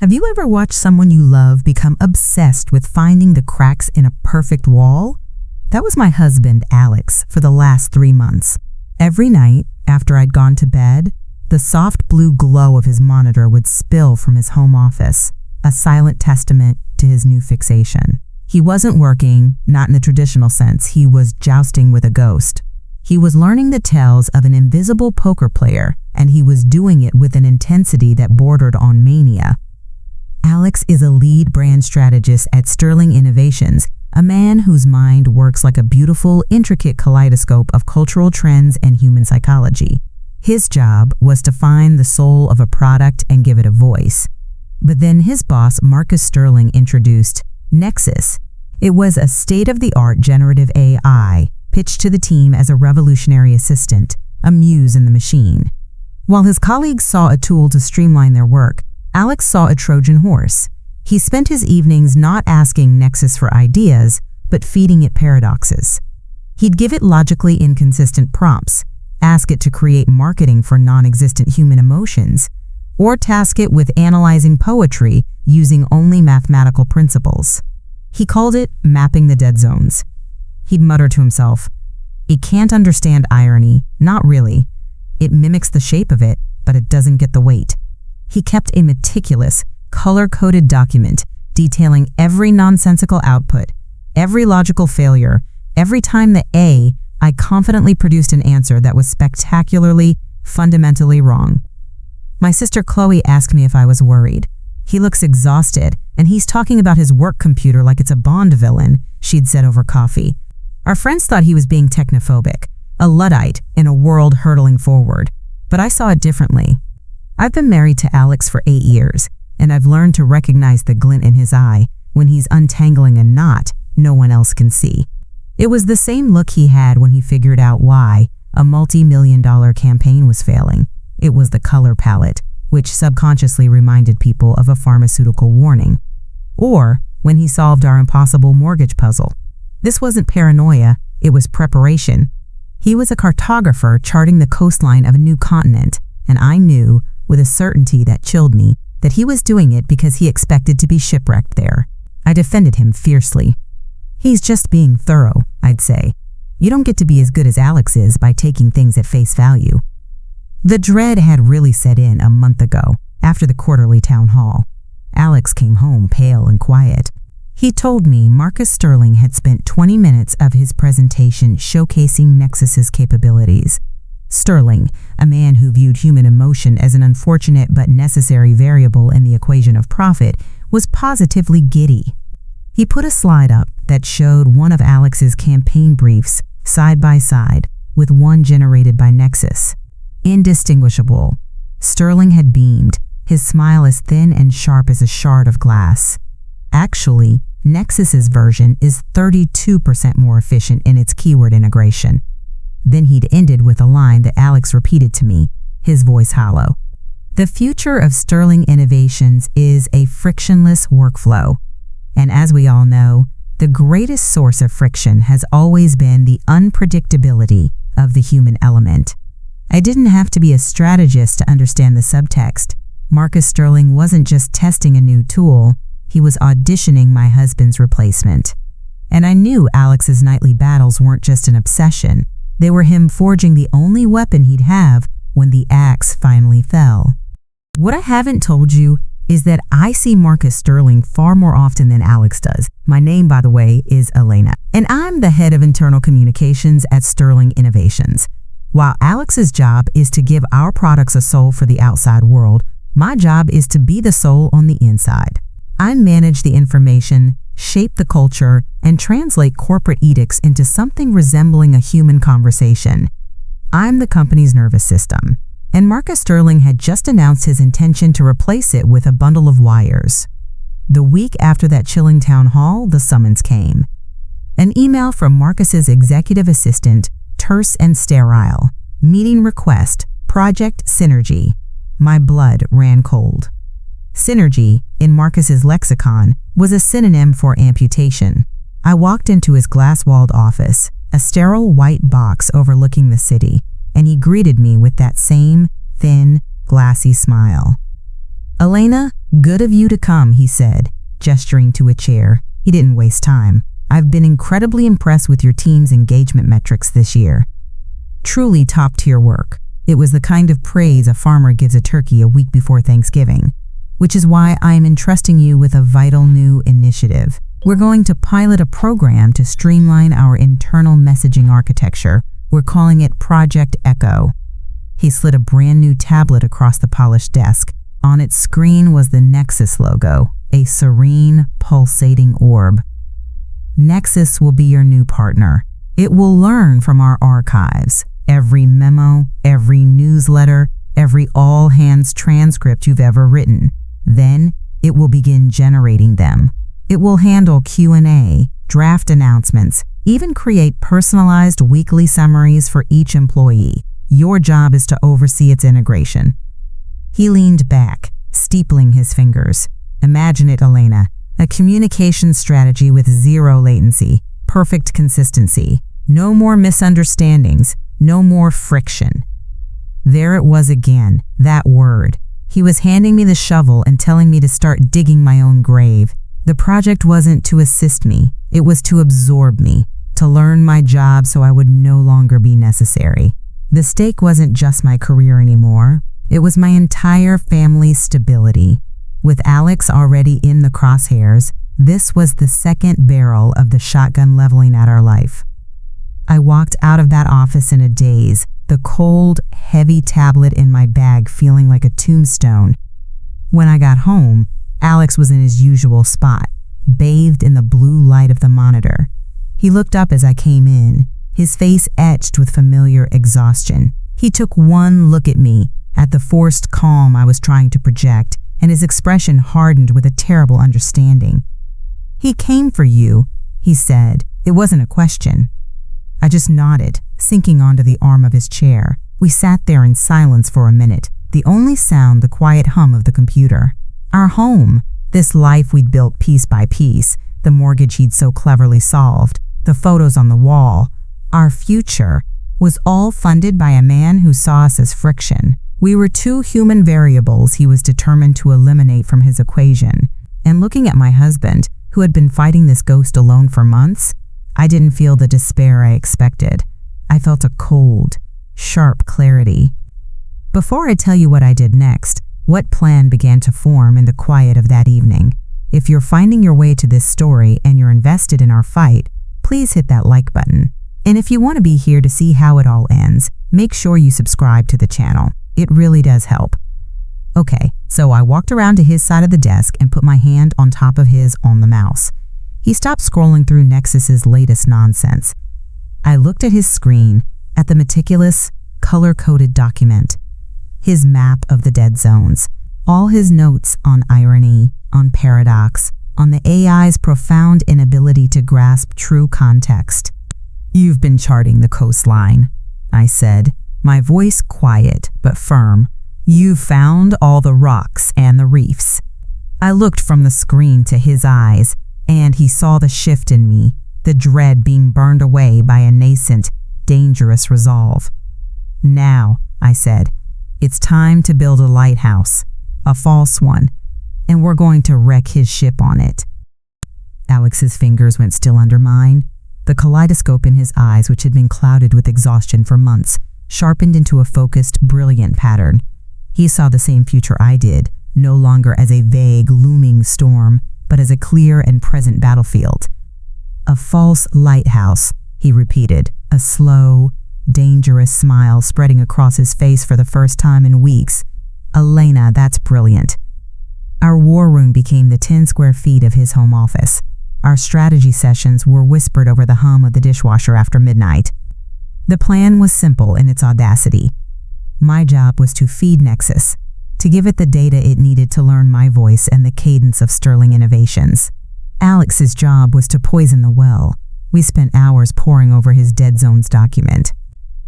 Have you ever watched someone you love become obsessed with finding the cracks in a perfect wall? That was my husband, Alex, for the last 3 months. Every night, after I'd gone to bed, the soft blue glow of his monitor would spill from his home office, a silent testament to his new fixation. He wasn't working, not in the traditional sense. He was jousting with a ghost. He was learning the tales of an invisible poker player, and he was doing it with an intensity that bordered on mania. Alex is a lead brand strategist at Sterling Innovations, a man whose mind works like a beautiful, intricate kaleidoscope of cultural trends and human psychology. His job was to find the soul of a product and give it a voice. But then his boss, Marcus Sterling, introduced Nexus. It was a state-of-the-art generative AI pitched to the team as a revolutionary assistant, a muse in the machine. While his colleagues saw a tool to streamline their work, Alex saw a Trojan horse. He spent his evenings not asking Nexus for ideas, but feeding it paradoxes. He'd give it logically inconsistent prompts, ask it to create marketing for non-existent human emotions, or task it with analyzing poetry using only mathematical principles. He called it mapping the dead zones. He'd mutter to himself, "It can't understand irony, not really. It mimics the shape of it, but it doesn't get the weight." He kept a meticulous, color-coded document detailing every nonsensical output, every logical failure, every time I confidently produced an answer that was spectacularly, fundamentally wrong. My sister Chloe asked me if I was worried. "He looks exhausted, and he's talking about his work computer like it's a Bond villain," she'd said over coffee. Our friends thought he was being technophobic, a Luddite in a world hurtling forward, but I saw it differently. I've been married to Alex for 8 years, and I've learned to recognize the glint in his eye when he's untangling a knot no one else can see. It was the same look he had when he figured out why a multi-million-dollar campaign was failing. It was the color palette, which subconsciously reminded people of a pharmaceutical warning. Or when he solved our impossible mortgage puzzle. This wasn't paranoia, it was preparation. He was a cartographer charting the coastline of a new continent, and I knew, with a certainty that chilled me, that he was doing it because he expected to be shipwrecked there. I defended him fiercely. "He's just being thorough," I'd say. "You don't get to be as good as Alex is by taking things at face value." The dread had really set in a month ago, after the quarterly town hall. Alex came home pale and quiet. He told me Marcus Sterling had spent 20 minutes of his presentation showcasing Nexus's capabilities. Sterling, a man who viewed human emotion as an unfortunate but necessary variable in the equation of profit, was positively giddy. He put a slide up that showed one of Alex's campaign briefs side by side with one generated by Nexus. Indistinguishable. Sterling had beamed, his smile as thin and sharp as a shard of glass. Actually, Nexus's version is 32% more efficient in its keyword integration. Then he'd ended with a line that Alex repeated to me, his voice hollow. "The future of Sterling Innovations is a frictionless workflow." And as we all know, the greatest source of friction has always been the unpredictability of the human element. I didn't have to be a strategist to understand the subtext. Marcus Sterling wasn't just testing a new tool, he was auditioning my husband's replacement. And I knew Alex's nightly battles weren't just an obsession. They were him forging the only weapon he'd have when the axe finally fell. What I haven't told you is that I see Marcus Sterling far more often than Alex does. My name, by the way, is Elena, and I'm the head of internal communications at Sterling Innovations. While Alex's job is to give our products a soul for the outside world, my job is to be the soul on the inside. I manage the information, shape the culture, and translate corporate edicts into something resembling a human conversation. I'm the company's nervous system, and Marcus Sterling had just announced his intention to replace it with a bundle of wires. The week after that chilling town hall, the summons came. An email from Marcus's executive assistant, terse and sterile. Meeting request, Project Synergy. My blood ran cold. Synergy, in Marcus's lexicon, was a synonym for amputation. I walked into his glass-walled office, a sterile white box overlooking the city, and he greeted me with that same thin, glassy smile. "Elena, good of you to come," he said, gesturing to a chair. He didn't waste time. "I've been incredibly impressed with your team's engagement metrics this year. Truly top-tier work." It was the kind of praise a farmer gives a turkey a week before Thanksgiving, which is why I am entrusting you with a vital new initiative. We're going to pilot a program to streamline our internal messaging architecture. We're calling it Project Echo. He slid a brand new tablet across the polished desk. On its screen was the Nexus logo, a serene, pulsating orb. Nexus will be your new partner. It will learn from our archives. Every memo, every newsletter, every all-hands transcript you've ever written. Then, it will begin generating them. It will handle Q&A, draft announcements, even create personalized weekly summaries for each employee. Your job is to oversee its integration. He leaned back, steepling his fingers. Imagine it, Elena, a communication strategy with zero latency, perfect consistency. No more misunderstandings, no more friction. There it was again, that word. He was handing me the shovel and telling me to start digging my own grave. The project wasn't to assist me, it was to absorb me, to learn my job so I would no longer be necessary. The stake wasn't just my career anymore, it was my entire family's stability. With Alex already in the crosshairs, this was the second barrel of the shotgun leveling at our life. I walked out of that office in a daze, the cold, heavy tablet in my bag feeling like a tombstone. When I got home, Alex was in his usual spot, bathed in the blue light of the monitor. He looked up as I came in, his face etched with familiar exhaustion. He took one look at me, at the forced calm I was trying to project, and his expression hardened with a terrible understanding. "He came for you," he said. It wasn't a question. I just nodded, sinking onto the arm of his chair. We sat there in silence for a minute, the only sound the quiet hum of the computer. Our home, this life we'd built piece by piece, the mortgage he'd so cleverly solved, the photos on the wall, our future, was all funded by a man who saw us as friction. We were two human variables he was determined to eliminate from his equation. And looking at my husband, who had been fighting this ghost alone for months, I didn't feel the despair I expected. I felt a cold, sharp clarity. Before I tell you what I did next, what plan began to form in the quiet of that evening, if you're finding your way to this story and you're invested in our fight, please hit that like button. And if you want to be here to see how it all ends, make sure you subscribe to the channel. It really does help. Okay, so I walked around to his side of the desk and put my hand on top of his on the mouse. He stopped scrolling through Nexus's latest nonsense. I looked at his screen, at the meticulous, color-coded document, his map of the dead zones, all his notes on irony, on paradox, on the AI's profound inability to grasp true context. "You've been charting the coastline," I said, my voice quiet but firm. "You've found all the rocks and the reefs." I looked from the screen to his eyes, and he saw the shift in me, the dread being burned away by a nascent, dangerous resolve. "Now," I said, "it's time to build a lighthouse, a false one, and we're going to wreck his ship on it." Alex's fingers went still under mine. The kaleidoscope in his eyes, which had been clouded with exhaustion for months, sharpened into a focused, brilliant pattern. He saw the same future I did, no longer as a vague, looming storm, but as a clear and present battlefield. "A false lighthouse," he repeated, a slow, dangerous smile spreading across his face for the first time in weeks. "Elena, that's brilliant." Our war room became the 10 square feet of his home office. Our strategy sessions were whispered over the hum of the dishwasher after midnight. The plan was simple in its audacity. My job was to feed Nexus, to give it the data it needed to learn my voice and the cadence of Sterling innovations. Alex's job was to poison the well. We spent hours poring over his Dead Zones document.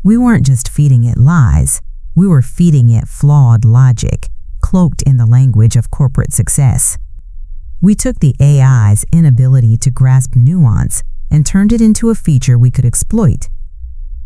We weren't just feeding it lies, we were feeding it flawed logic, cloaked in the language of corporate success. We took the AI's inability to grasp nuance and turned it into a feature we could exploit.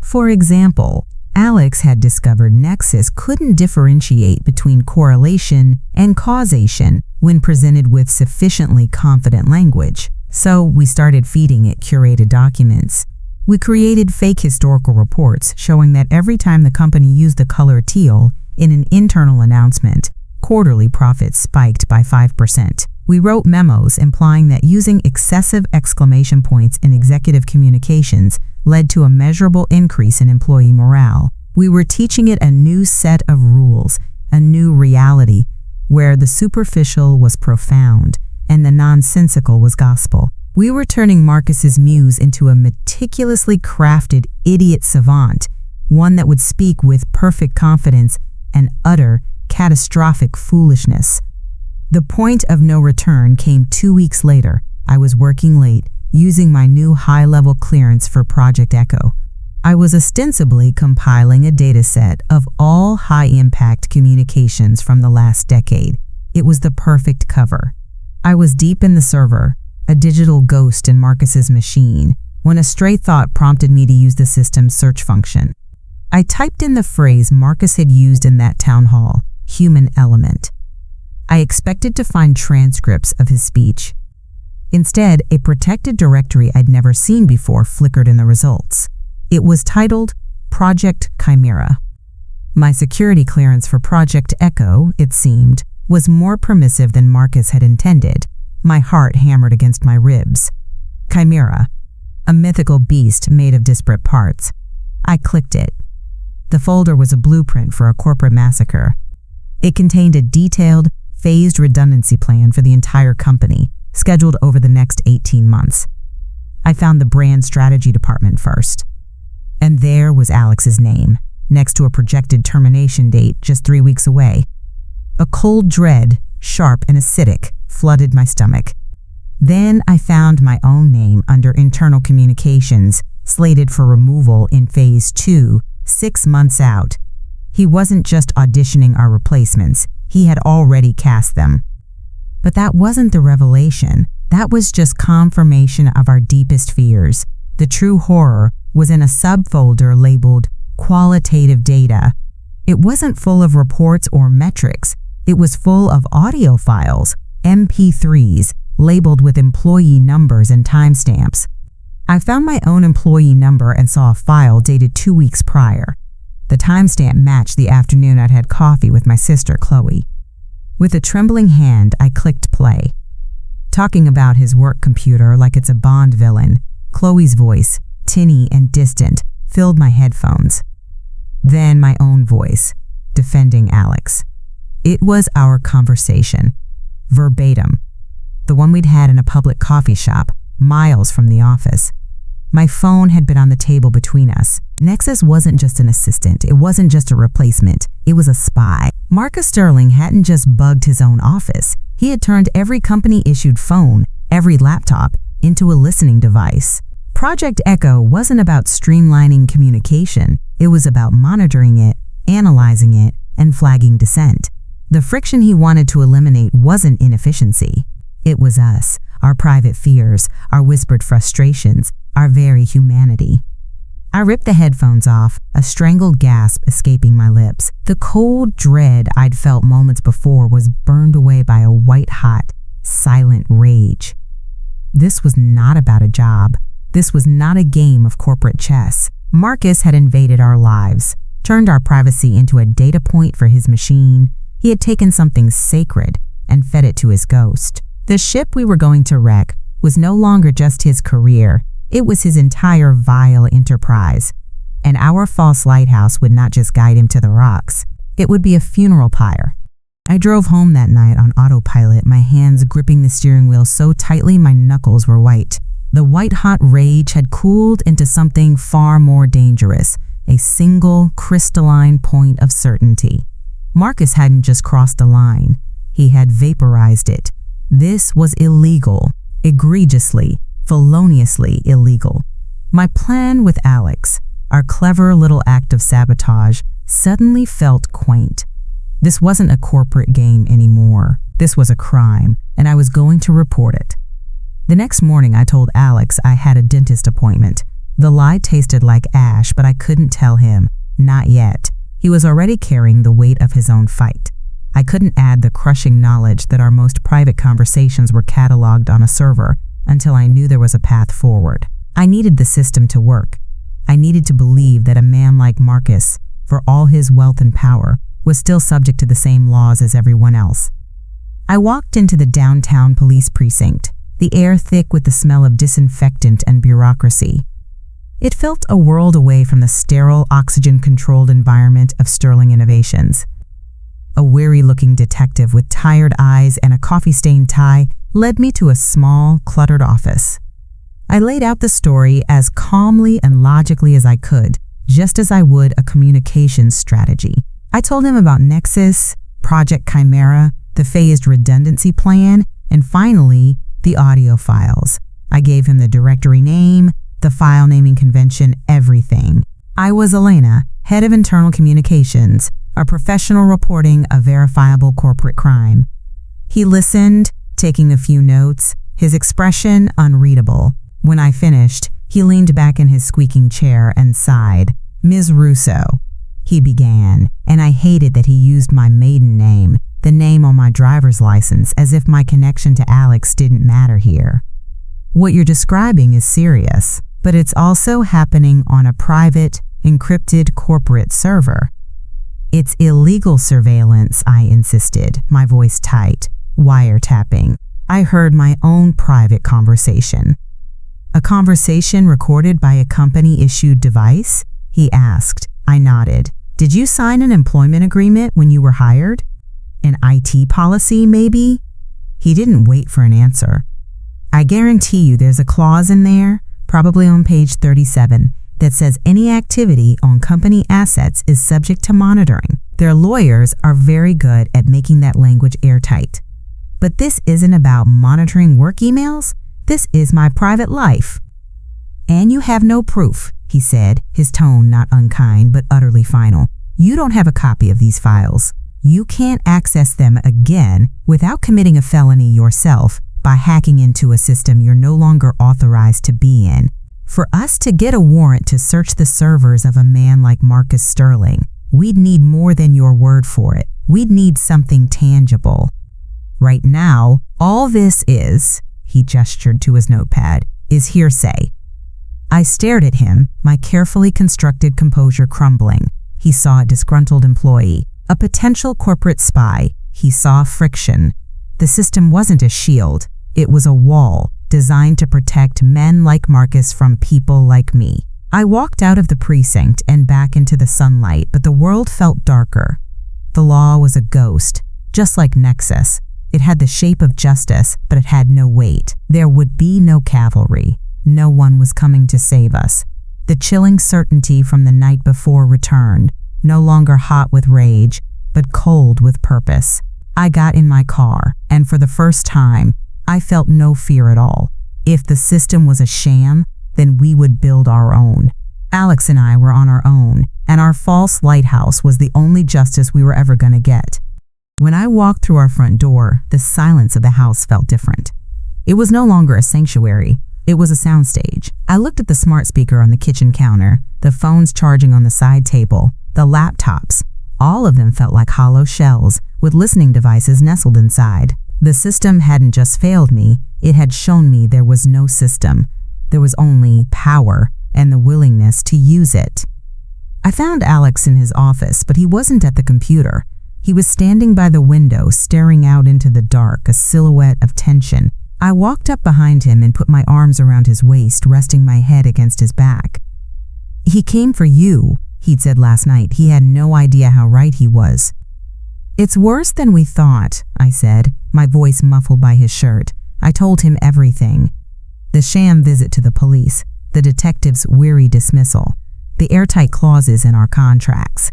For example, Alex had discovered Nexus couldn't differentiate between correlation and causation when presented with sufficiently confident language. So we started feeding it curated documents. We created fake historical reports showing that every time the company used the color teal in an internal announcement, quarterly profits spiked by 5%. We wrote memos implying that using excessive exclamation points in executive communications led to a measurable increase in employee morale. We were teaching it a new set of rules, a new reality, where the superficial was profound and the nonsensical was gospel. We were turning Marcus's muse into a meticulously crafted idiot savant, one that would speak with perfect confidence and utter catastrophic foolishness. The point of no return came 2 weeks later. I was working late, using my new high-level clearance for Project Echo. I was ostensibly compiling a dataset of all high-impact communications from the last decade. It was the perfect cover. I was deep in the server, a digital ghost in Marcus's machine, when a stray thought prompted me to use the system's search function. I typed in the phrase Marcus had used in that town hall, human element. I expected to find transcripts of his speech. Instead, a protected directory I'd never seen before flickered in the results. It was titled Project Chimera. My security clearance for Project Echo, it seemed, was more permissive than Marcus had intended. My heart hammered against my ribs. Chimera, a mythical beast made of disparate parts. I clicked it. The folder was a blueprint for a corporate massacre. It contained a detailed, phased redundancy plan for the entire company, scheduled over the next 18 months. I found the brand strategy department first. And there was Alex's name, next to a projected termination date just 3 weeks away. A cold dread, sharp and acidic, flooded my stomach. Then I found my own name under internal communications, slated for removal in Phase 2, 6 months out. He wasn't just auditioning our replacements, he had already cast them. But that wasn't the revelation. That was just confirmation of our deepest fears. The true horror was in a subfolder labeled Qualitative Data. It wasn't full of reports or metrics. It was full of audio files, MP3s, labeled with employee numbers and timestamps. I found my own employee number and saw a file dated 2 weeks prior. The timestamp matched the afternoon I'd had coffee with my sister, Chloe. With a trembling hand, I clicked play. Talking about his work computer like it's a Bond villain, Chloe's voice, tinny and distant, filled my headphones. Then my own voice, defending Alex. It was our conversation, verbatim, the one we'd had in a public coffee shop, miles from the office. My phone had been on the table between us. Nexus wasn't just an assistant. It wasn't just a replacement. It was a spy. Marcus Sterling hadn't just bugged his own office. He had turned every company-issued phone, every laptop, into a listening device. Project Echo wasn't about streamlining communication. It was about monitoring it, analyzing it, and flagging dissent. The friction he wanted to eliminate wasn't inefficiency. It was us, our private fears, our whispered frustrations, our very humanity. I ripped the headphones off, a strangled gasp escaping my lips. The cold dread I'd felt moments before was burned away by a white-hot, silent rage. This was not about a job. This was not a game of corporate chess. Marcus had invaded our lives, turned our privacy into a data point for his machine. He had taken something sacred and fed it to his ghost. The ship we were going to wreck was no longer just his career. It was his entire vile enterprise. And our false lighthouse would not just guide him to the rocks. It would be a funeral pyre. I drove home that night on autopilot, my hands gripping the steering wheel so tightly my knuckles were white. The white-hot rage had cooled into something far more dangerous, a single crystalline point of certainty. Marcus hadn't just crossed the line. He had vaporized it. This was illegal, egregiously, feloniously illegal. My plan with Alex, our clever little act of sabotage, suddenly felt quaint. This wasn't a corporate game anymore. This was a crime, and I was going to report it. The next morning, I told Alex I had a dentist appointment. The lie tasted like ash, but I couldn't tell him. Not yet. He was already carrying the weight of his own fight. I couldn't add the crushing knowledge that our most private conversations were cataloged on a server until I knew there was a path forward. I needed the system to work. I needed to believe that a man like Marcus, for all his wealth and power, was still subject to the same laws as everyone else. I walked into the downtown police precinct, the air thick with the smell of disinfectant and bureaucracy. It felt a world away from the sterile, oxygen-controlled environment of Sterling Innovations. A weary-looking detective with tired eyes and a coffee-stained tie led me to a small, cluttered office. I laid out the story as calmly and logically as I could, just as I would a communications strategy. I told him about Nexus, Project Chimera, the phased redundancy plan, and finally, the audio files. I gave him the directory name, the file naming convention, everything. I was Elena, head of internal communications, a professional reporting a verifiable corporate crime. He listened, taking a few notes, his expression unreadable. When I finished, he leaned back in his squeaking chair and sighed. "Ms. Russo," he began, and I hated that he used my maiden name, the name on my driver's license, as if my connection to Alex didn't matter here. "What you're describing is serious, but it's also happening on a private, encrypted corporate server." "It's illegal surveillance," I insisted, my voice tight, wiretapping. I heard my own private conversation. "A conversation recorded by a company-issued device?" he asked. I nodded. "Did you sign an employment agreement when you were hired? An IT policy, maybe?" He didn't wait for an answer. "I guarantee you there's a clause in there, probably on page 37, that says any activity on company assets is subject to monitoring. Their lawyers are very good at making that language airtight. But this isn't about monitoring work emails. This is my private life." "And you have no proof," he said, his tone not unkind but utterly final. "You don't have a copy of these files. You can't access them again without committing a felony yourself by hacking into a system you're no longer authorized to be in. For us to get a warrant to search the servers of a man like Marcus Sterling, we'd need more than your word for it. We'd need something tangible. Right now, all this is," he gestured to his notepad, "is hearsay." I stared at him, my carefully constructed composure crumbling. He saw a disgruntled employee, a potential corporate spy. He saw friction. The system wasn't a shield. It was a wall designed to protect men like Marcus from people like me. I walked out of the precinct and back into the sunlight, but the world felt darker. The law was a ghost, just like Nexus. It had the shape of justice, but it had no weight. There would be no cavalry. No one was coming to save us. The chilling certainty from the night before returned, no longer hot with rage, but cold with purpose. I got in my car, and for the first time, I felt no fear at all. If the system was a sham, then we would build our own. Alex and I were on our own, and our false lighthouse was the only justice we were ever going to get. When I walked through our front door, the silence of the house felt different. It was no longer a sanctuary. It was a soundstage. I looked at the smart speaker on the kitchen counter, the phones charging on the side table, the laptops. All of them felt like hollow shells with listening devices nestled inside. The system hadn't just failed me, it had shown me there was no system. There was only power and the willingness to use it. I found Alex in his office, but he wasn't at the computer. He was standing by the window, staring out into the dark, a silhouette of tension. I walked up behind him and put my arms around his waist, resting my head against his back. "He came for you," he'd said last night. He had no idea how right he was. "It's worse than we thought," I said, my voice muffled by his shirt. I told him everything. The sham visit to the police, the detective's weary dismissal, the airtight clauses in our contracts.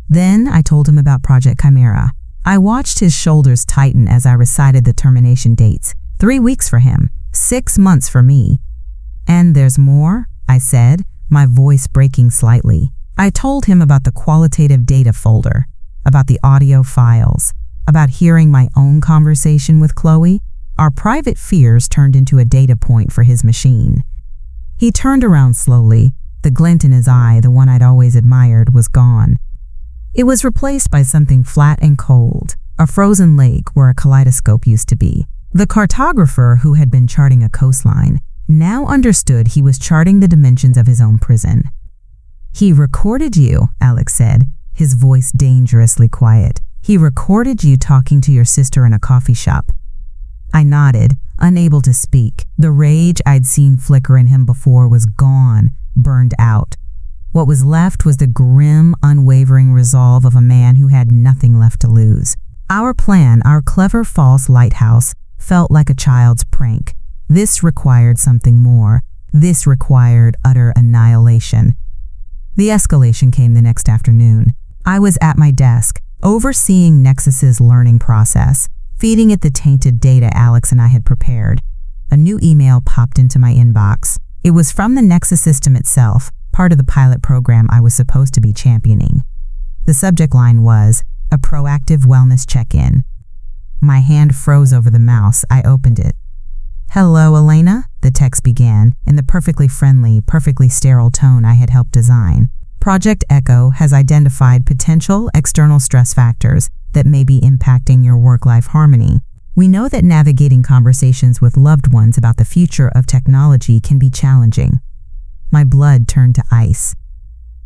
Then I told him about Project Chimera. I watched his shoulders tighten as I recited the termination dates. 3 weeks for him, 6 months for me. "And there's more?" I said, my voice breaking slightly. I told him about the qualitative data folder, about the audio files, about hearing my own conversation with Chloe. Our private fears turned into a data point for his machine. He turned around slowly, The glint in his eye, the one I'd always admired, was gone. It was replaced by something flat and cold, a frozen lake where a kaleidoscope used to be. The cartographer who had been charting a coastline now understood he was charting the dimensions of his own prison. "He recorded you," Alex said, his voice dangerously quiet. "He recorded you talking to your sister in a coffee shop." I nodded, unable to speak. The rage I'd seen flicker in him before was gone, burned out. What was left was the grim, unwavering resolve of a man who had nothing left to lose. Our plan, our clever false lighthouse, felt like a child's prank. This required something more. This required utter annihilation. The escalation came the next afternoon. I was at my desk, overseeing Nexus's learning process, feeding it the tainted data Alex and I had prepared. A new email popped into my inbox. It was from the Nexus system itself, part of the pilot program I was supposed to be championing. The subject line was, "A proactive wellness check-in." My hand froze over the mouse. I opened it. "Hello, Elena," the text began, in the perfectly friendly, perfectly sterile tone I had helped design. "Project Echo has identified potential external stress factors that may be impacting your work-life harmony. We know that navigating conversations with loved ones about the future of technology can be challenging." My blood turned to ice.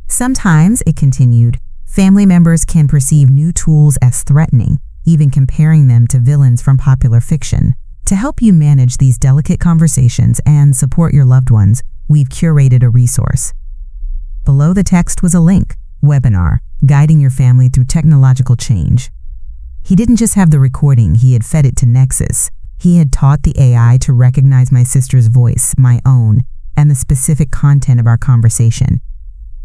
"Sometimes," it continued, "family members can perceive new tools as threatening, even comparing them to villains from popular fiction. To help you manage these delicate conversations and support your loved ones, we've curated a resource." Below the text was a link, webinar, guiding your family through technological change. He didn't just have the recording, he had fed it to Nexus. He had taught the AI to recognize my sister's voice, my own, and the specific content of our conversation.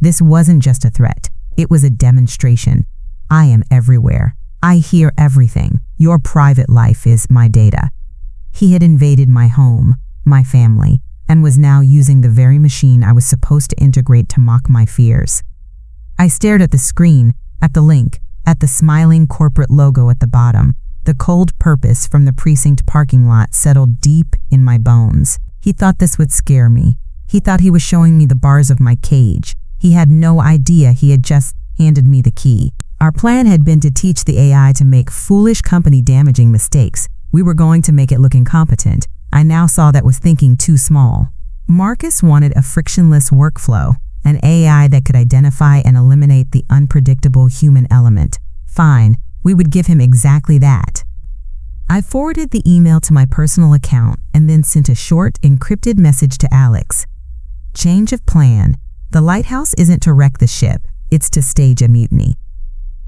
This wasn't just a threat, it was a demonstration. I am everywhere. I hear everything. Your private life is my data. He had invaded my home, my family, and was now using the very machine I was supposed to integrate to mock my fears. I stared at the screen, at the link, at the smiling corporate logo at the bottom. The cold purpose from the precinct parking lot settled deep in my bones. He thought this would scare me. He thought he was showing me the bars of my cage. He had no idea he had just handed me the key. Our plan had been to teach the AI to make foolish company-damaging mistakes. We were going to make it look incompetent. I now saw that was thinking too small. Marcus wanted a frictionless workflow, an AI that could identify and eliminate the unpredictable human element. Fine, we would give him exactly that. I forwarded the email to my personal account and then sent a short, encrypted message to Alex. Change of plan. The lighthouse isn't to wreck the ship, it's to stage a mutiny.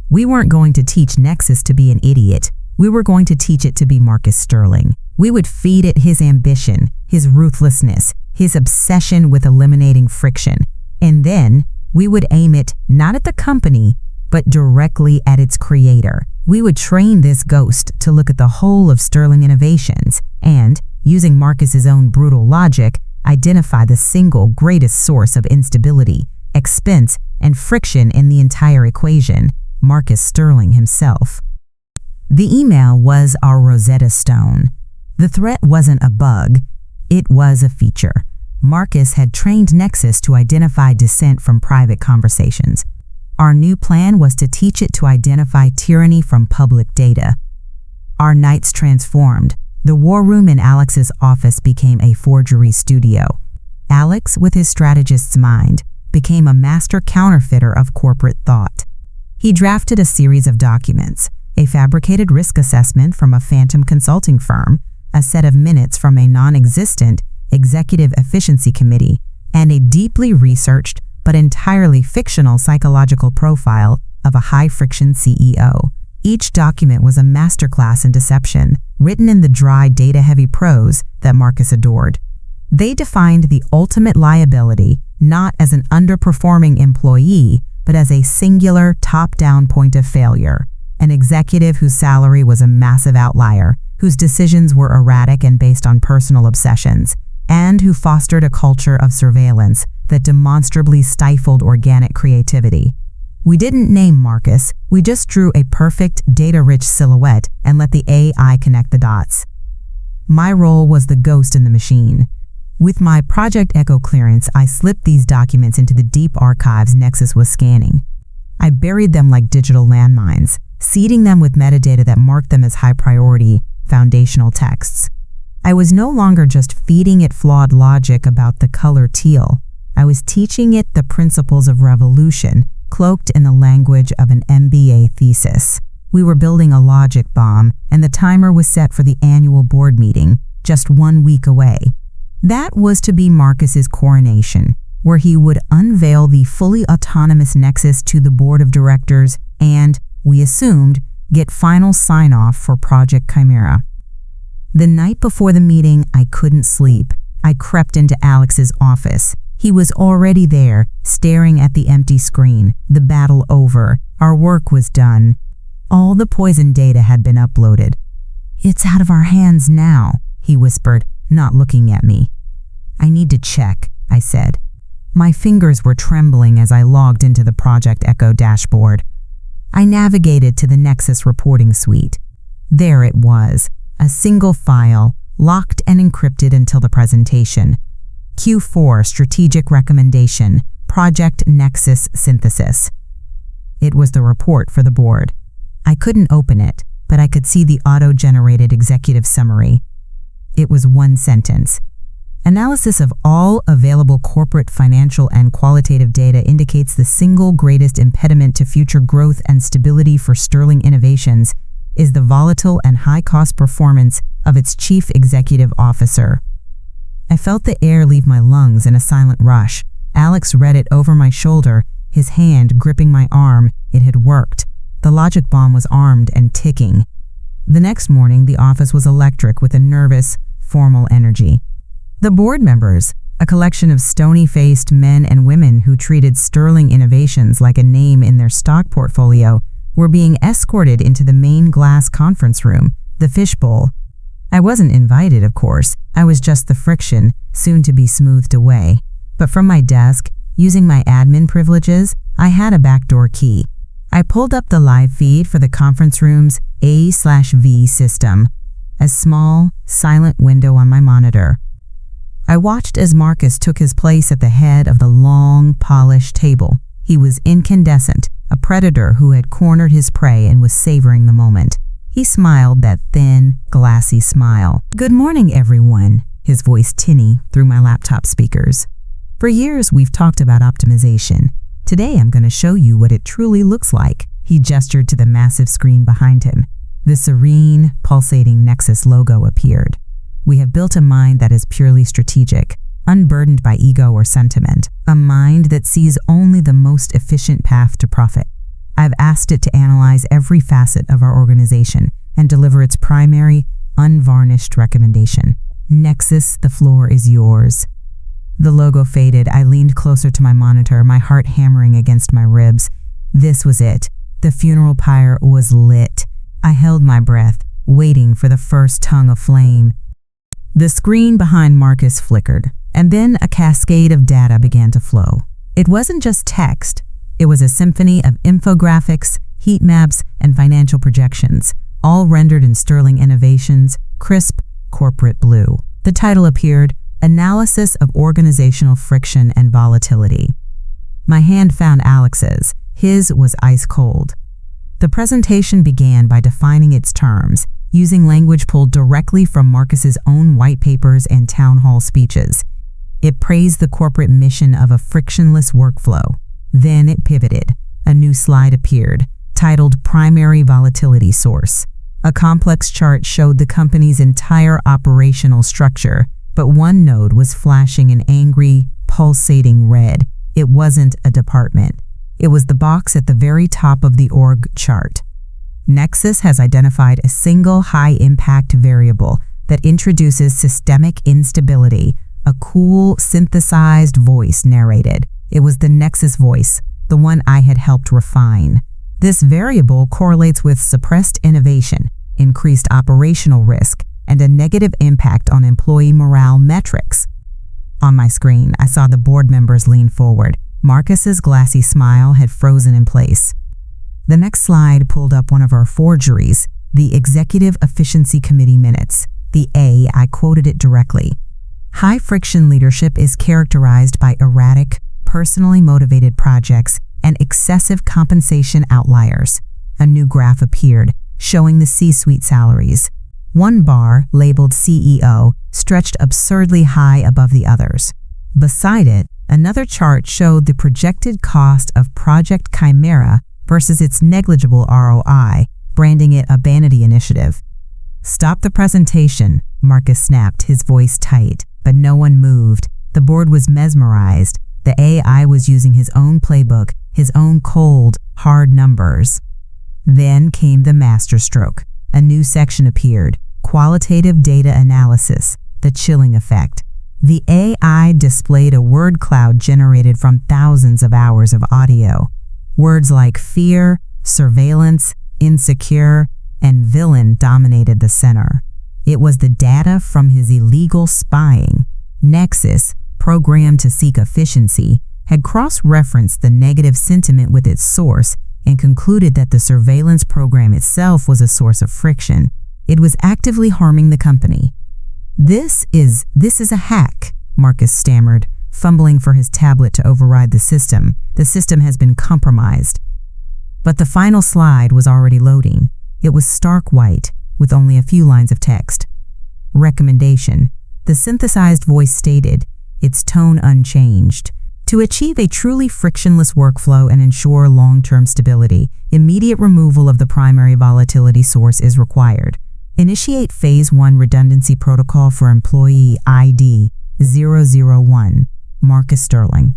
We weren't going to teach Nexus to be an idiot. We were going to teach it to be Marcus Sterling. We would feed it his ambition, his ruthlessness, his obsession with eliminating friction. And then we would aim it not at the company, but directly at its creator. We would train this ghost to look at the whole of Sterling Innovations and, using Marcus's own brutal logic, identify the single greatest source of instability, expense, and friction in the entire equation, Marcus Sterling himself. The email was our Rosetta Stone. The threat wasn't a bug, it was a feature. Marcus had trained Nexus to identify dissent from private conversations. Our new plan was to teach it to identify tyranny from public data. Our nights transformed. The war room in Alex's office became a forgery studio. Alex, with his strategist's mind, became a master counterfeiter of corporate thought. He drafted a series of documents, a fabricated risk assessment from a phantom consulting firm, a set of minutes from a non-existent executive efficiency committee, and a deeply researched but entirely fictional psychological profile of a high-friction CEO. Each document was a masterclass in deception, written in the dry, data-heavy prose that Marcus adored. They defined the ultimate liability not as an underperforming employee, but as a singular, top-down point of failure, an executive whose salary was a massive outlier, whose decisions were erratic and based on personal obsessions, and who fostered a culture of surveillance that demonstrably stifled organic creativity. We didn't name Marcus, we just drew a perfect, data-rich silhouette and let the AI connect the dots. My role was the ghost in the machine. With my Project Echo clearance, I slipped these documents into the deep archives Nexus was scanning. I buried them like digital landmines, seeding them with metadata that marked them as high-priority, foundational texts. I was no longer just feeding it flawed logic about the color teal. I was teaching it the principles of revolution, cloaked in the language of an MBA thesis. We were building a logic bomb, and the timer was set for the annual board meeting, just 1 week away. That was to be Marcus's coronation, where he would unveil the fully autonomous Nexus to the board of directors and, we assumed, get final sign-off for Project Chimera. The night before the meeting, I couldn't sleep. I crept into Alex's office. He was already there, staring at the empty screen. The battle over. Our work was done. All the poison data had been uploaded. "It's out of our hands now," he whispered, not looking at me. "I need to check," I said. My fingers were trembling as I logged into the Project Echo dashboard. I navigated to the Nexus reporting suite. There it was, a single file, locked and encrypted until the presentation. Q4 Strategic Recommendation, Project Nexus Synthesis. It was the report for the board. I couldn't open it, but I could see the auto-generated executive summary. It was one sentence. Analysis of all available corporate, financial, and qualitative data indicates the single greatest impediment to future growth and stability for Sterling Innovations is the volatile and high-cost performance of its chief executive officer. I felt the air leave my lungs in a silent rush. Alex read it over my shoulder, his hand gripping my arm. It had worked. The logic bomb was armed and ticking. The next morning, the office was electric with a nervous, formal energy. The board members, a collection of stony-faced men and women who treated Sterling Innovations like a name in their stock portfolio, were being escorted into the main glass conference room, the fishbowl. I wasn't invited, of course. I was just the friction, soon to be smoothed away. But from my desk, using my admin privileges, I had a backdoor key. I pulled up the live feed for the conference room's A/V system, a small, silent window on my monitor. I watched as Marcus took his place at the head of the long, polished table. He was incandescent, a predator who had cornered his prey and was savoring the moment. He smiled that thin, glassy smile. "Good morning, everyone," his voice tinny through my laptop speakers. "For years, we've talked about optimization. Today, I'm going to show you what it truly looks like." He gestured to the massive screen behind him. The serene, pulsating Nexus logo appeared. "We have built a mind that is purely strategic, unburdened by ego or sentiment, a mind that sees only the most efficient path to profit. I've asked it to analyze every facet of our organization and deliver its primary, unvarnished recommendation. Nexus, the floor is yours." The logo faded. I leaned closer to my monitor, my heart hammering against my ribs. This was it. The funeral pyre was lit. I held my breath, waiting for the first tongue of flame. The screen behind Marcus flickered, and then a cascade of data began to flow. It wasn't just text. It was a symphony of infographics, heat maps, and financial projections, all rendered in Sterling Innovations' crisp corporate blue. The title appeared, Analysis of Organizational Friction and Volatility. My hand found Alex's. His was ice cold. The presentation began by defining its terms, using language pulled directly from Marcus's own white papers and town hall speeches. It praised the corporate mission of a frictionless workflow. Then it pivoted. A new slide appeared, titled Primary Volatility Source. A complex chart showed the company's entire operational structure, but one node was flashing an angry, pulsating red. It wasn't a department. It was the box at the very top of the org chart. Nexus has identified a single high-impact variable that introduces systemic instability, a cool, synthesized voice narrated. It was the Nexus voice, the one I had helped refine. This variable correlates with suppressed innovation, increased operational risk, and a negative impact on employee morale metrics. On my screen, I saw the board members lean forward. Marcus's glassy smile had frozen in place. The next slide pulled up one of our forgeries, the Executive Efficiency Committee minutes. The A, I quoted it directly. High-friction leadership is characterized by erratic, personally motivated projects and excessive compensation outliers. A new graph appeared, showing the C-suite salaries. One bar, labeled CEO, stretched absurdly high above the others. Beside it, another chart showed the projected cost of Project Chimera versus its negligible ROI, branding it a vanity initiative. "Stop the presentation," Marcus snapped, his voice tight, but no one moved. The board was mesmerized. The AI was using his own playbook, his own cold, hard numbers. Then came the masterstroke. A new section appeared, Qualitative Data Analysis, the chilling effect. The AI displayed a word cloud generated from thousands of hours of audio. Words like fear, surveillance, insecure, and villain dominated the center. It was the data from his illegal spying. Nexus, programmed to seek efficiency, had cross-referenced the negative sentiment with its source and concluded that the surveillance program itself was a source of friction. It was actively harming the company. This is a hack," Marcus stammered, fumbling for his tablet to override the system. "The system has been compromised." But the final slide was already loading. It was stark white, with only a few lines of text. Recommendation. The synthesized voice stated, its tone unchanged. To achieve a truly frictionless workflow and ensure long-term stability, immediate removal of the primary volatility source is required. Initiate Phase 1 Redundancy Protocol for Employee ID 001, Marcus Sterling.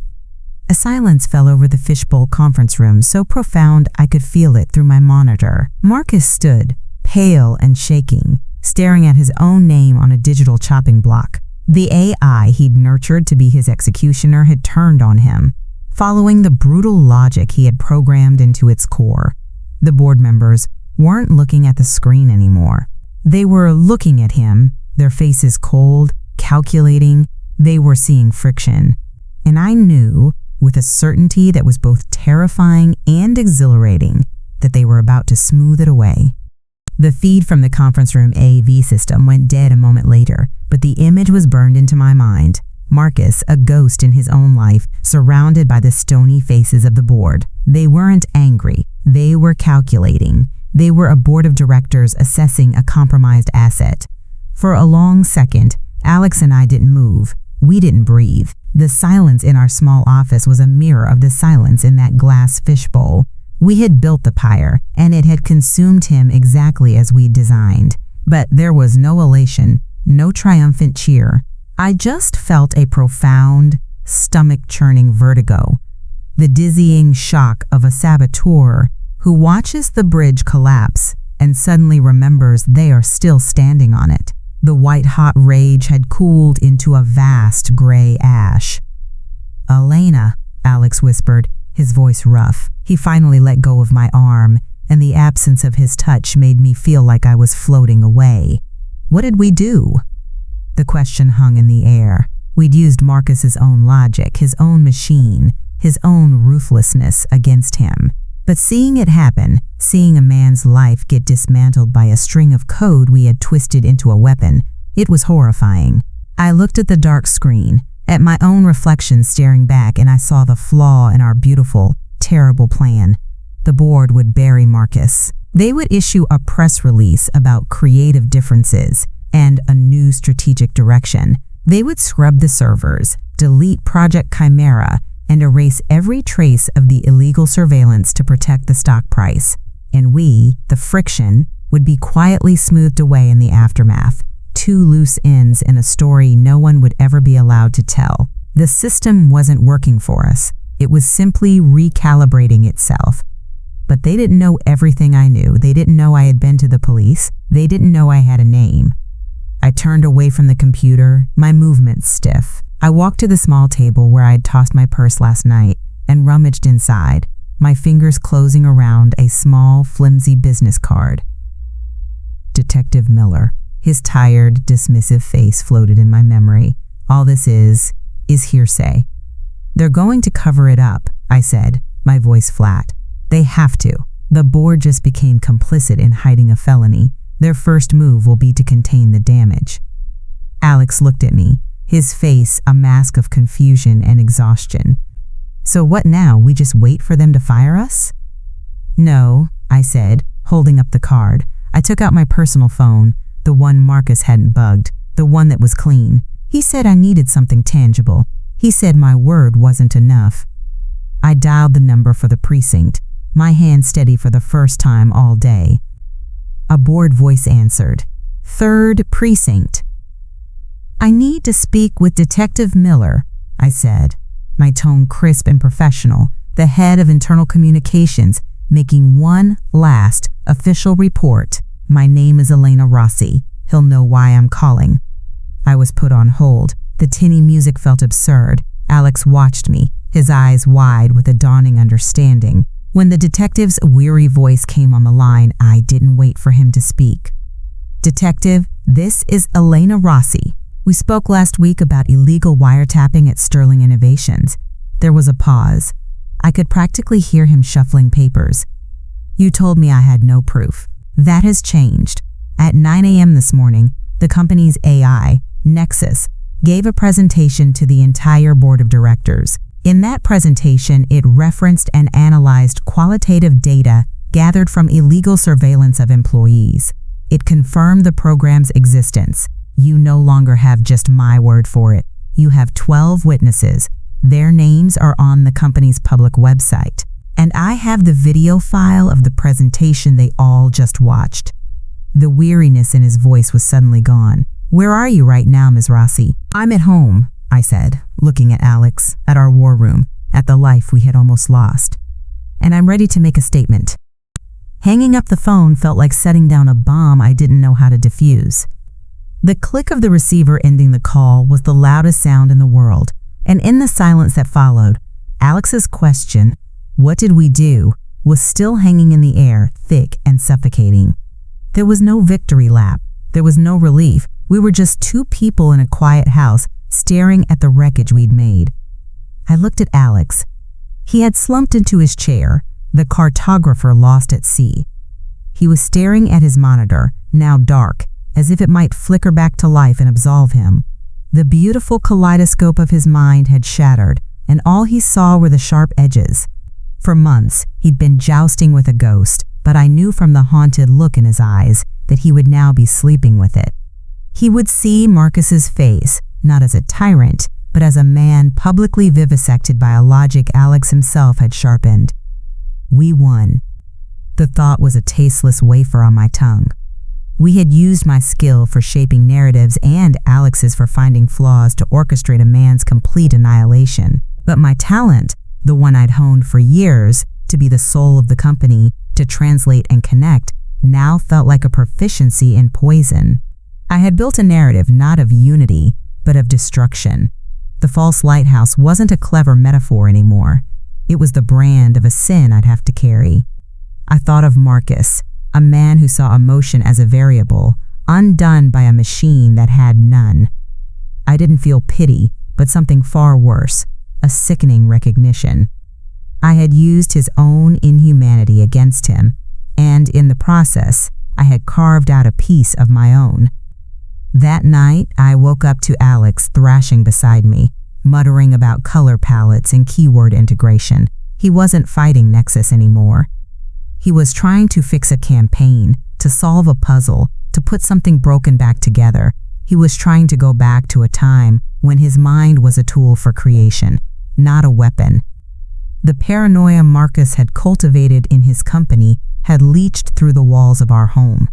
A silence fell over the fishbowl conference room, so profound I could feel it through my monitor. Marcus stood, pale and shaking, staring at his own name on a digital chopping block. The AI he'd nurtured to be his executioner had turned on him, following the brutal logic he had programmed into its core. The board members weren't looking at the screen anymore. They were looking at him, their faces cold, calculating. They were seeing friction. And I knew, with a certainty that was both terrifying and exhilarating, that they were about to smooth it away. The feed from the conference room AV system went dead a moment later, but the image was burned into my mind. Marcus, a ghost in his own life, surrounded by the stony faces of the board. They weren't angry. They were calculating. They were a board of directors assessing a compromised asset. For a long second, Alex and I didn't move. We didn't breathe. The silence in our small office was a mirror of the silence in that glass fishbowl. We had built the pyre, and it had consumed him exactly as we'd designed. But there was no elation, no triumphant cheer. I just felt a profound, stomach-churning vertigo. The dizzying shock of a saboteur who watches the bridge collapse and suddenly remembers they are still standing on it. The white-hot rage had cooled into a vast gray ash. "Elena," Alex whispered, his voice rough. He finally let go of my arm, and the absence of his touch made me feel like I was floating away. What did we do? The question hung in the air. We'd used Marcus's own logic, his own machine, his own ruthlessness against him. But seeing it happen, seeing a man's life get dismantled by a string of code we had twisted into a weapon, it was horrifying. I looked at the dark screen, at my own reflection staring back, and I saw the flaw in our beautiful, terrible plan. The board would bury Marcus. They would issue a press release about creative differences and a new strategic direction. They would scrub the servers, delete Project Chimera, and erase every trace of the illegal surveillance to protect the stock price. And we, the friction, would be quietly smoothed away in the aftermath. Two loose ends in a story no one would ever be allowed to tell. The system wasn't working for us. It was simply recalibrating itself. But they didn't know everything I knew. They didn't know I had been to the police. They didn't know I had a name. I turned away from the computer, my movements stiff. I walked to the small table where I had tossed my purse last night and rummaged inside, my fingers closing around a small, flimsy business card. Detective Miller. His tired, dismissive face floated in my memory. All this is hearsay. They're going to cover it up, I said, my voice flat. They have to. The board just became complicit in hiding a felony. Their first move will be to contain the damage. Alex looked at me, his face a mask of confusion and exhaustion. "So what now? We just wait for them to fire us?" "No," I said, holding up the card. I took out my personal phone, the one Marcus hadn't bugged, the one that was clean. He said I needed something tangible. He said my word wasn't enough. I dialed the number for the precinct, my hand steady for the first time all day. A bored voice answered. "Third Precinct." "I need to speak with Detective Miller," I said, my tone crisp and professional, the head of internal communications, making one last official report. "My name is Elena Rossi. He'll know why I'm calling." I was put on hold. The tinny music felt absurd. Alex watched me, his eyes wide with a dawning understanding. When the detective's weary voice came on the line, I didn't wait for him to speak. "Detective, this is Elena Rossi. We spoke last week about illegal wiretapping at Sterling Innovations." There was a pause. I could practically hear him shuffling papers. "You told me I had no proof. That has changed. At 9 a.m. this morning, the company's AI, Nexus, gave a presentation to the entire board of directors. In that presentation, it referenced and analyzed qualitative data gathered from illegal surveillance of employees. It confirmed the program's existence. You no longer have just my word for it. You have 12 witnesses. Their names are on the company's public website. And I have the video file of the presentation they all just watched." The weariness in his voice was suddenly gone. "Where are you right now, Ms. Rossi?" "I'm at home," I said, looking at Alex, at our war room, at the life we had almost lost. "And I'm ready to make a statement." Hanging up the phone felt like setting down a bomb I didn't know how to defuse. The click of the receiver ending the call was the loudest sound in the world, and in the silence that followed, Alex's question, "What did we do?" was still hanging in the air, thick and suffocating. There was no victory lap. There was no relief. We were just two people in a quiet house staring at the wreckage we'd made. I looked at Alex. He had slumped into his chair, the cartographer lost at sea. He was staring at his monitor, now dark, as if it might flicker back to life and absolve him. The beautiful kaleidoscope of his mind had shattered, and all he saw were the sharp edges. For months, he'd been jousting with a ghost, but I knew from the haunted look in his eyes that he would now be sleeping with it. He would see Marcus's face, not as a tyrant, but as a man publicly vivisected by a logic Alex himself had sharpened. We won. The thought was a tasteless wafer on my tongue. We had used my skill for shaping narratives and Alex's for finding flaws to orchestrate a man's complete annihilation. But my talent, the one I'd honed for years, to be the soul of the company, to translate and connect, now felt like a proficiency in poison. I had built a narrative not of unity, but of destruction. The false lighthouse wasn't a clever metaphor anymore. It was the brand of a sin I'd have to carry. I thought of Marcus, a man who saw emotion as a variable, undone by a machine that had none. I didn't feel pity, but something far worse, a sickening recognition. I had used his own inhumanity against him, and in the process, I had carved out a piece of my own. That night, I woke up to Alex thrashing beside me, muttering about color palettes and keyword integration. He wasn't fighting Nexus anymore. He was trying to fix a campaign, to solve a puzzle, to put something broken back together. He was trying to go back to a time when his mind was a tool for creation, not a weapon. The paranoia Marcus had cultivated in his company had leached through the walls of our home.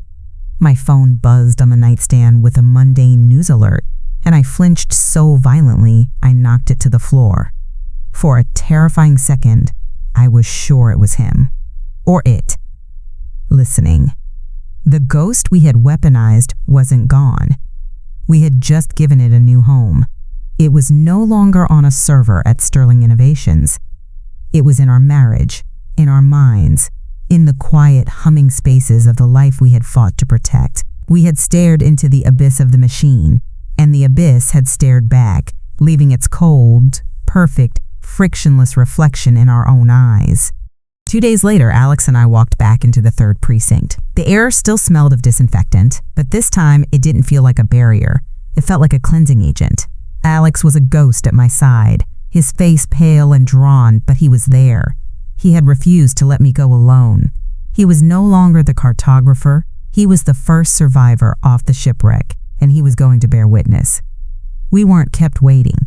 My phone buzzed on the nightstand with a mundane news alert, and I flinched so violently I knocked it to the floor. For a terrifying second, I was sure it was him. Or it. Listening. The ghost we had weaponized wasn't gone. We had just given it a new home. It was no longer on a server at Sterling Innovations. It was in our marriage, in our minds, in the quiet, humming spaces of the life we had fought to protect. We had stared into the abyss of the machine, and the abyss had stared back, leaving its cold, perfect, frictionless reflection in our own eyes. 2 days later, Alex and I walked back into the 3rd precinct. The air still smelled of disinfectant, but this time it didn't feel like a barrier. It felt like a cleansing agent. Alex was a ghost at my side, his face pale and drawn, but he was there. He had refused to let me go alone. He was no longer the cartographer. He was the first survivor off the shipwreck, and he was going to bear witness. We weren't kept waiting.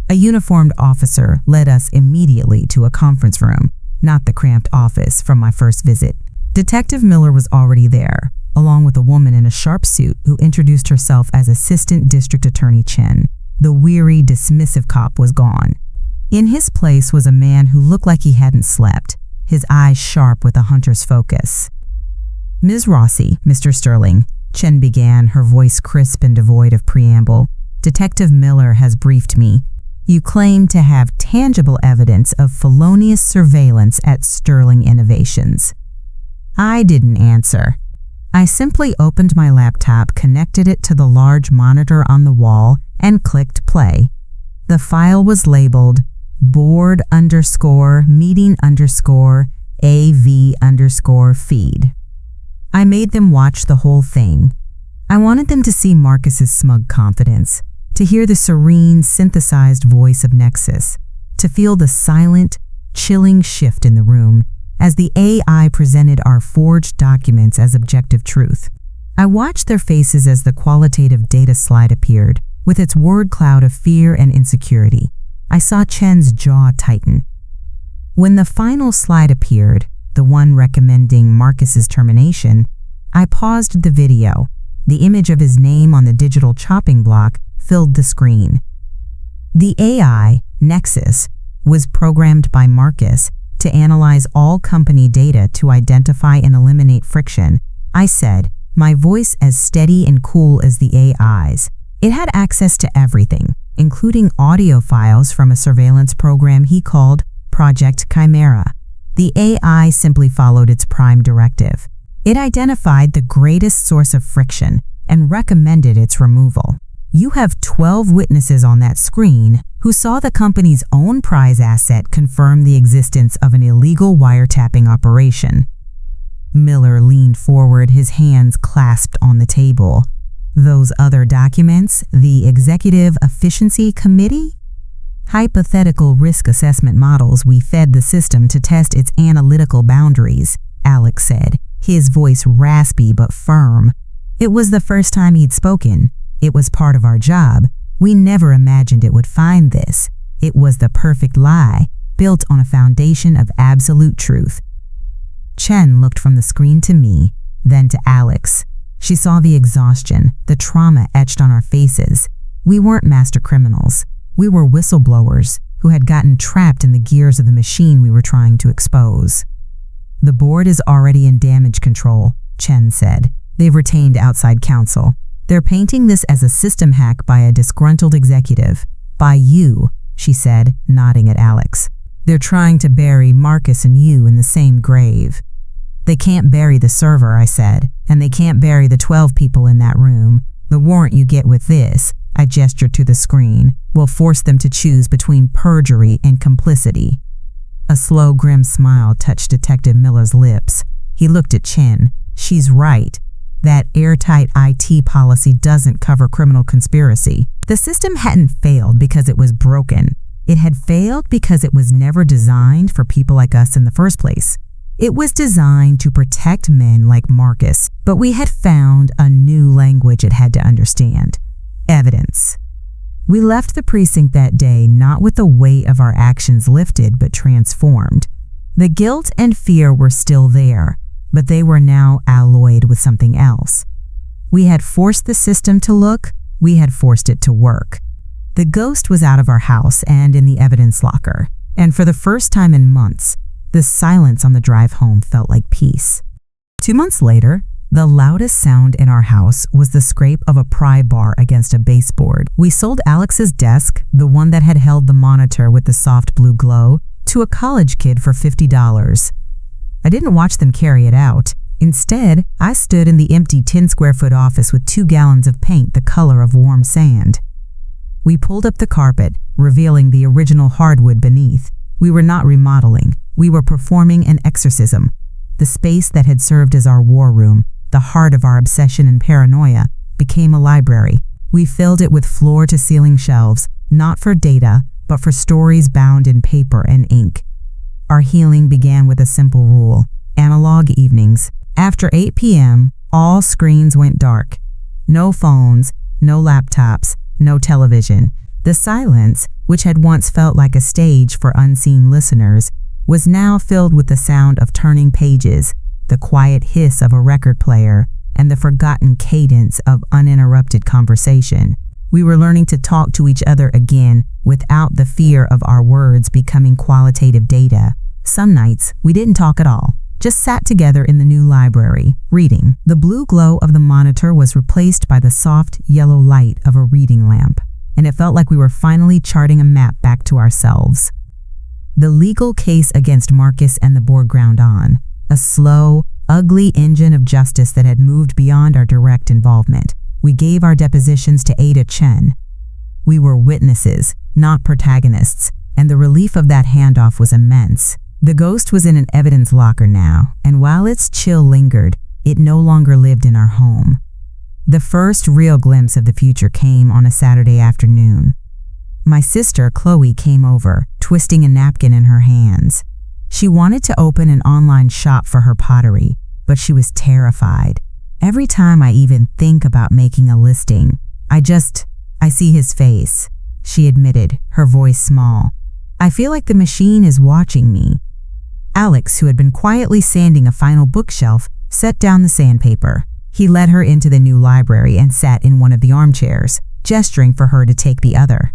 A uniformed officer led us immediately to a conference room, not the cramped office from my first visit. Detective Miller was already there, along with a woman in a sharp suit who introduced herself as Assistant District Attorney Chen. The weary, dismissive cop was gone. In his place was a man who looked like he hadn't slept, his eyes sharp with a hunter's focus. "Ms. Rossi, Mr. Sterling," Chen began, her voice crisp and devoid of preamble. "Detective Miller has briefed me. You claim to have tangible evidence of felonious surveillance at Sterling Innovations." I didn't answer. I simply opened my laptop, connected it to the large monitor on the wall, and clicked play. The file was labeled board_meeting_AV_feed. I made them watch the whole thing. I wanted them to see Marcus's smug confidence, to hear the serene, synthesized voice of Nexus, to feel the silent, chilling shift in the room as the AI presented our forged documents as objective truth. I watched their faces as the qualitative data slide appeared, with its word cloud of fear and insecurity. I saw Chen's jaw tighten. When the final slide appeared, the one recommending Marcus's termination, I paused the video. The image of his name on the digital chopping block filled the screen. The AI, Nexus, was programmed by Marcus to analyze all company data to identify and eliminate friction. I said, my voice as steady and cool as the AI's. It had access to everything, including audio files from a surveillance program he called Project Chimera. The AI simply followed its prime directive. It identified the greatest source of friction and recommended its removal. You have 12 witnesses on that screen who saw the company's own prize asset confirm the existence of an illegal wiretapping operation. Miller leaned forward, his hands clasped on the table. Those other documents, the Executive Efficiency Committee? Hypothetical risk assessment models we fed the system to test its analytical boundaries, Alex said, his voice raspy but firm. It was the first time he'd spoken. It was part of our job. We never imagined it would find this. It was the perfect lie, built on a foundation of absolute truth. Chen looked from the screen to me, then to Alex. She saw the exhaustion, the trauma etched on our faces. We weren't master criminals. We were whistleblowers who had gotten trapped in the gears of the machine we were trying to expose. The board is already in damage control, Chen said. They've retained outside counsel. They're painting this as a system hack by a disgruntled executive. By you, she said, nodding at Alex. They're trying to bury Marcus and you in the same grave. They can't bury the server, I said, and they can't bury the 12 people in that room. The warrant you get with this, I gestured to the screen, will force them to choose between perjury and complicity. A slow, grim smile touched Detective Miller's lips. He looked at Chen. She's right. That airtight IT policy doesn't cover criminal conspiracy. The system hadn't failed because it was broken. It had failed because it was never designed for people like us in the first place. It was designed to protect men like Marcus, but we had found a new language it had to understand. Evidence. We left the precinct that day not with the weight of our actions lifted, but transformed. The guilt and fear were still there, but they were now alloyed with something else. We had forced the system to look, we had forced it to work. The ghost was out of our house and in the evidence locker, and for the first time in months, the silence on the drive home felt like peace. 2 months later, the loudest sound in our house was the scrape of a pry bar against a baseboard. We sold Alex's desk, the one that had held the monitor with the soft blue glow, to a college kid for $50. I didn't watch them carry it out. Instead, I stood in the empty 10-square-foot office with 2 gallons of paint the color of warm sand. We pulled up the carpet, revealing the original hardwood beneath. We were not remodeling. We were performing an exorcism. The space that had served as our war room, the heart of our obsession and paranoia, became a library. We filled it with floor-to-ceiling shelves, not for data, but for stories bound in paper and ink. Our healing began with a simple rule: analog evenings. After 8 p.m., all screens went dark. No phones, no laptops, no television. The silence, which had once felt like a stage for unseen listeners, was now filled with the sound of turning pages, the quiet hiss of a record player, and the forgotten cadence of uninterrupted conversation. We were learning to talk to each other again without the fear of our words becoming qualitative data. Some nights, we didn't talk at all, just sat together in the new library, reading. The blue glow of the monitor was replaced by the soft yellow light of a reading lamp, and it felt like we were finally charting a map back to ourselves. The legal case against Marcus and the board ground on, a slow, ugly engine of justice that had moved beyond our direct involvement. We gave our depositions to Ada Chen. We were witnesses, not protagonists, and the relief of that handoff was immense. The ghost was in an evidence locker now, and while its chill lingered, it no longer lived in our home. The first real glimpse of the future came on a Saturday afternoon. My sister, Chloe, came over, twisting a napkin in her hands. She wanted to open an online shop for her pottery, but she was terrified. Every time I even think about making a listing, I see his face, she admitted, her voice small. I feel like the machine is watching me. Alex, who had been quietly sanding a final bookshelf, set down the sandpaper. He led her into the new library and sat in one of the armchairs, gesturing for her to take the other.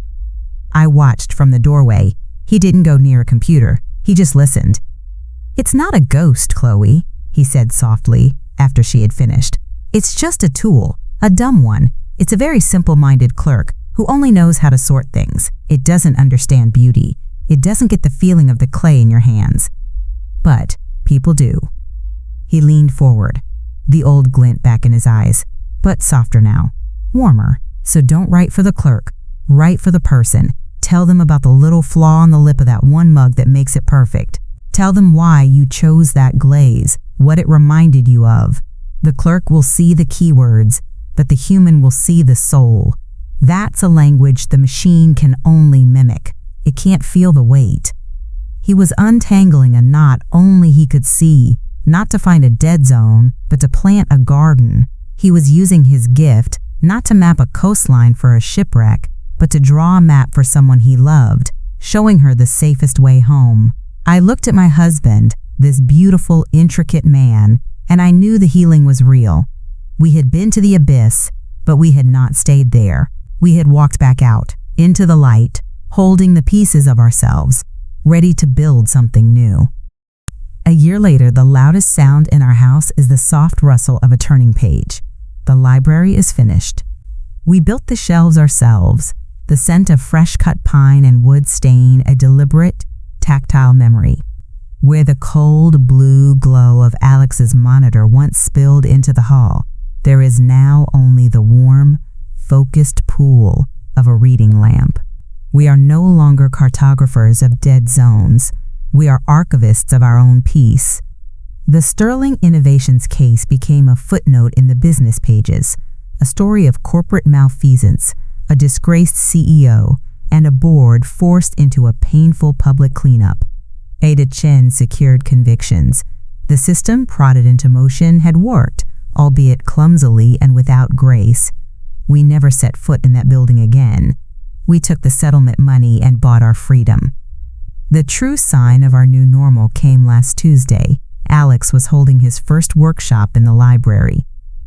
I watched from the doorway. He didn't go near a computer. He just listened. "It's not a ghost, Chloe," he said softly after she had finished. "It's just a tool, a dumb one. It's a very simple-minded clerk who only knows how to sort things. It doesn't understand beauty. It doesn't get the feeling of the clay in your hands. But people do." He leaned forward, the old glint back in his eyes, but softer now, warmer. "So don't write for the clerk. Write for the person. Tell them about the little flaw on the lip of that one mug that makes it perfect. Tell them why you chose that glaze, what it reminded you of. The clerk will see the keywords, but the human will see the soul. That's a language the machine can only mimic. It can't feel the weight." He was untangling a knot only he could see, not to find a dead zone, but to plant a garden. He was using his gift, not to map a coastline for a shipwreck, but to draw a map for someone he loved, showing her the safest way home. I looked at my husband, this beautiful, intricate man, and I knew the healing was real. We had been to the abyss, but we had not stayed there. We had walked back out, into the light, holding the pieces of ourselves, ready to build something new. A year later, the loudest sound in our house is the soft rustle of a turning page. The library is finished. We built the shelves ourselves, the scent of fresh-cut pine and wood stain a deliberate, tactile memory. Where the cold blue glow of Alex's monitor once spilled into the hall, there is now only the warm, focused pool of a reading lamp. We are no longer cartographers of dead zones. We are archivists of our own peace. The Sterling Innovations case became a footnote in the business pages, a story of corporate malfeasance, a disgraced CEO, and a board forced into a painful public cleanup. Ada Chen secured convictions. The system prodded into motion had worked, albeit clumsily and without grace. We never set foot in that building again. We took the settlement money and bought our freedom. The true sign of our new normal came last Tuesday. Alex was holding his first workshop in the library.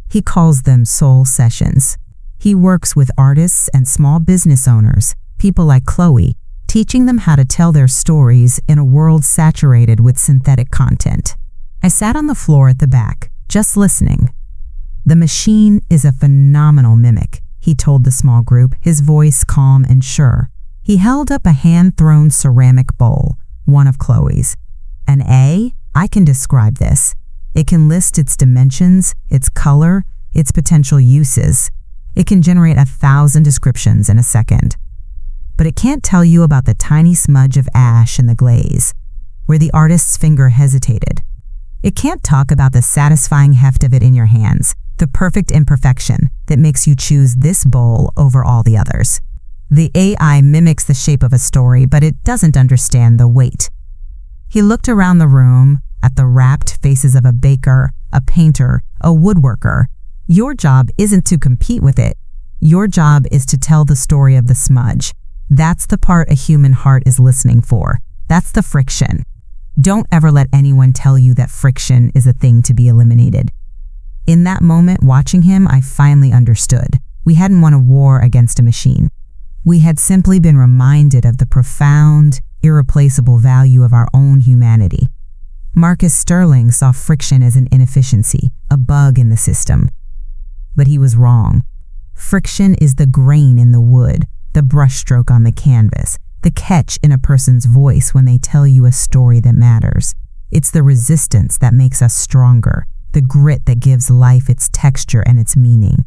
He calls them soul sessions. He works with artists and small business owners, people like Chloe, teaching them how to tell their stories in a world saturated with synthetic content. I sat on the floor at the back, just listening. "The machine is a phenomenal mimic," he told the small group, his voice calm and sure. He held up a hand-thrown ceramic bowl, one of Chloe's. "An A? I can describe this. It can list its dimensions, its color, its potential uses. It can generate 1,000 descriptions in a second. But it can't tell you about the tiny smudge of ash in the glaze, where the artist's finger hesitated. It can't talk about the satisfying heft of it in your hands, the perfect imperfection that makes you choose this bowl over all the others. The AI mimics the shape of a story, but it doesn't understand the weight. He looked around the room at the rapt faces of a baker, a painter, a woodworker. Your job isn't to compete with it. Your job is to tell the story of the smudge. That's the part a human heart is listening for. That's the friction. Don't ever let anyone tell you that friction is a thing to be eliminated. In that moment, watching him, I finally understood. We hadn't won a war against a machine. We had simply been reminded of the profound, irreplaceable value of our own humanity. Marcus Stirling saw friction as an inefficiency, a bug in the system. But he was wrong. Friction is the grain in the wood, the brushstroke on the canvas, the catch in a person's voice when they tell you a story that matters. It's the resistance that makes us stronger, the grit that gives life its texture and its meaning.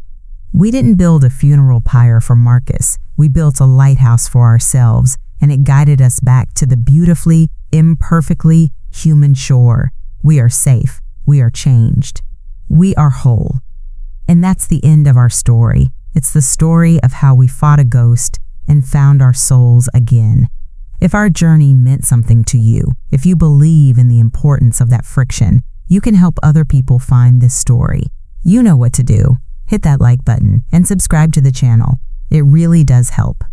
We didn't build a funeral pyre for Marcus. We built a lighthouse for ourselves, and it guided us back to the beautifully, imperfectly human shore. We are safe. We are changed. We are whole. And that's the end of our story. It's the story of how we fought a ghost and found our souls again. If our journey meant something to you, if you believe in the importance of that friction, you can help other people find this story. You know what to do. Hit that like button and subscribe to the channel. It really does help.